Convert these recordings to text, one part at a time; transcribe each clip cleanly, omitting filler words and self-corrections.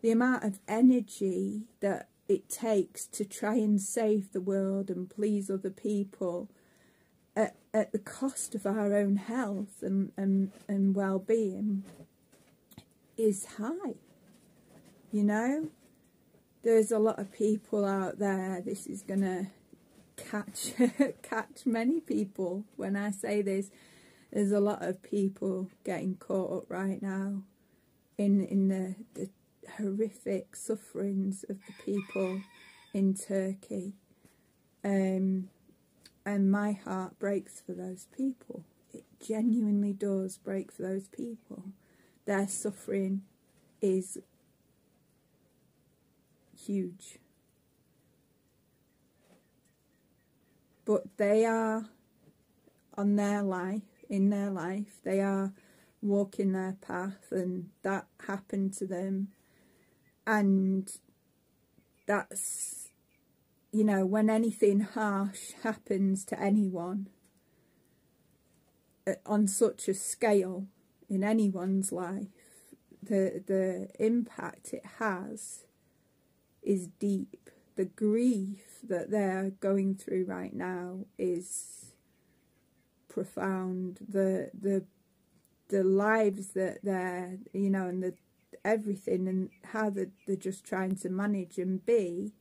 the amount of energy that it takes to try and save the world and please other people at the cost of our own health and well-being is high. You know, there's a lot of people out there, this is going to catch many people when I say this, there's a lot of people getting caught up right now in the horrific sufferings of the people in Turkey. And my heart breaks for those people. It genuinely does break for those people. Their suffering is huge. But they are on their life, in their life, they are walking their path, and that happened to them. And that's, you know, when anything harsh happens to anyone on such a scale in anyone's life, the impact it has is deep. The grief that they're going through right now is profound. The lives that they're, you know, and the everything and how they're just trying to manage and be,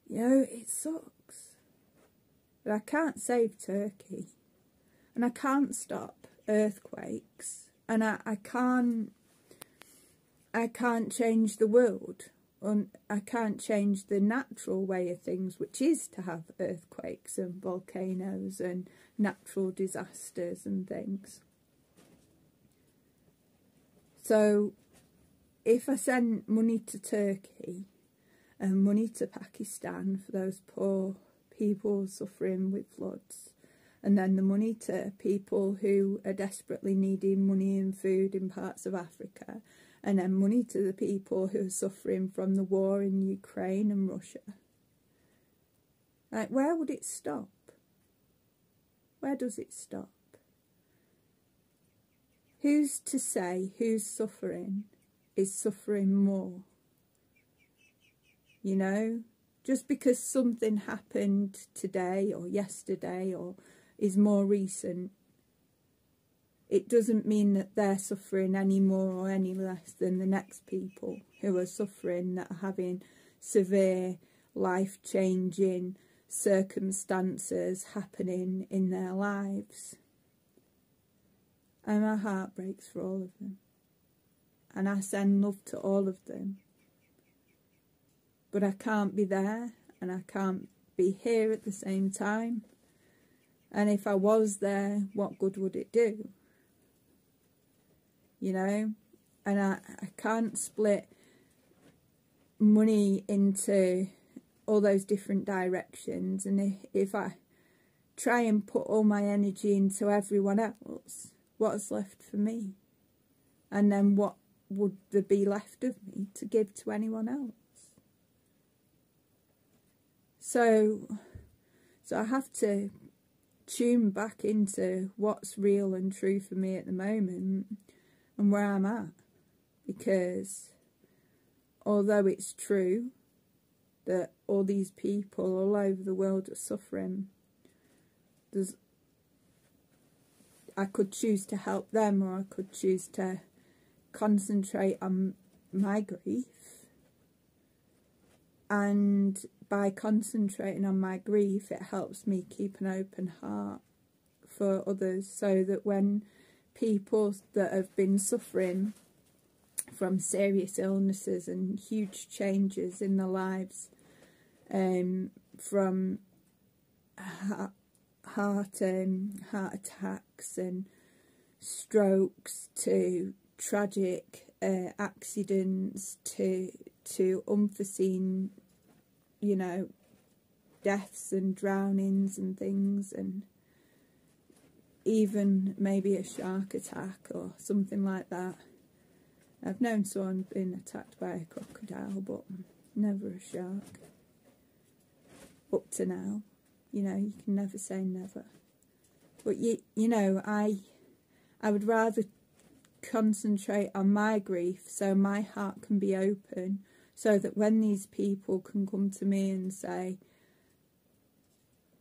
you know, it sucks. But I can't save Turkey, and I can't stop earthquakes, and I can't change the world, and I can't change the natural way of things, which is to have earthquakes and volcanoes and natural disasters and things. So if I send money to Turkey and money to Pakistan for those poor people suffering with floods, and then the money to people who are desperately needing money and food in parts of Africa, and then money to the people who are suffering from the war in Ukraine and Russia, like, where would it stop? Where does it stop? Who's to say who's suffering is suffering more? You know, just because something happened today or yesterday or is more recent, it doesn't mean that they're suffering any more or any less than the next people who are suffering, that are having severe life-changing circumstances happening in their lives. And my heart breaks for all of them. And I send love to all of them. But I can't be there, and I can't be here at the same time. And if I was there, what good would it do? You know? And I can't split money into all those different directions. And if I try and put all my energy into everyone else, what's left for me? And then what would there be left of me to give to anyone else? So I have to tune back into what's real and true for me at the moment and where I'm at. Because although it's true that all these people all over the world are suffering, I could choose to help them, or I could choose to concentrate on my grief. And by concentrating on my grief, it helps me keep an open heart for others, so that when people that have been suffering from serious illnesses and huge changes in their lives, from heart attacks and strokes to tragic accidents to unforeseen, you know, deaths and drownings and things, and even maybe a shark attack or something like that. I've known someone being attacked by a crocodile, but never a shark. Up to now. You know, you can never say never. But, you know, I would rather concentrate on my grief so my heart can be open, so that when these people can come to me and say,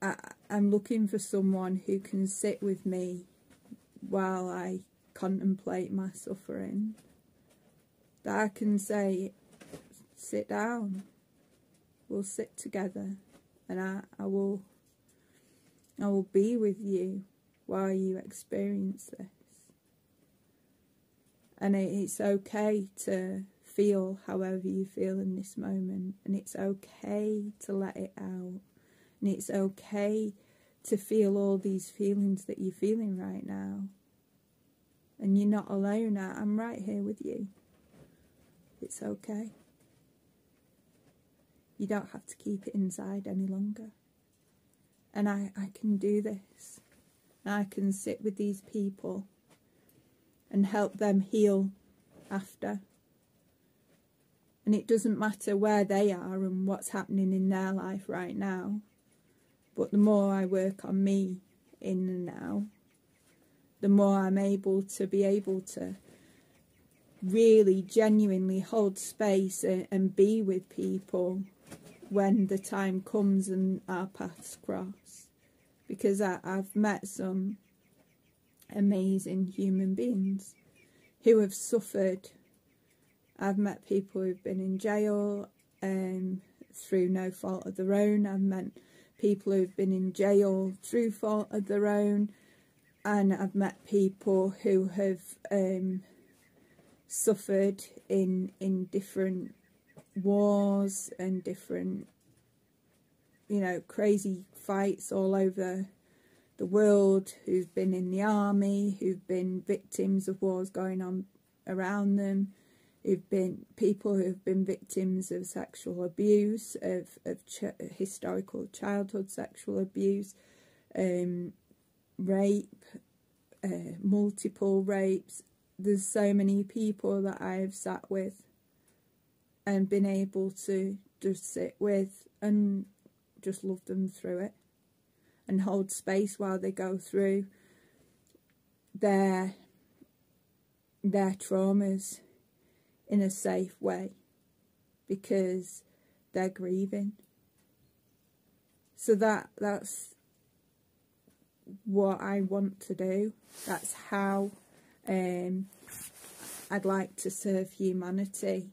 I'm looking for someone who can sit with me while I contemplate my suffering, that I can say, sit down, we'll sit together, and I will be with you while you experience this. And it's okay to feel however you feel in this moment, and it's okay to let it out, and it's okay to feel all these feelings that you're feeling right now. And you're not alone. I'm right here with you. It's okay. You don't have to keep it inside any longer. And I can do this. I can sit with these people and help them heal after. And it doesn't matter where they are and what's happening in their life right now. But the more I work on me in the now, the more I'm able to really genuinely hold space and be with people when the time comes and our paths cross. Because I've met some amazing human beings who have suffered. I've met people who've been in jail through no fault of their own. I've met people who've been in jail through fault of their own. And I've met people who have suffered in different wars and different, crazy fights all over the world, who've been in the army, who've been victims of wars going on around them, who've been people who've been victims of sexual abuse, of historical childhood sexual abuse, rape, multiple rapes. There's so many people that I have sat with and been able to just sit with and just love them through it and hold space while they go through their traumas in a safe way, because they're grieving. So that's what I want to do. That's how I'd like to serve humanity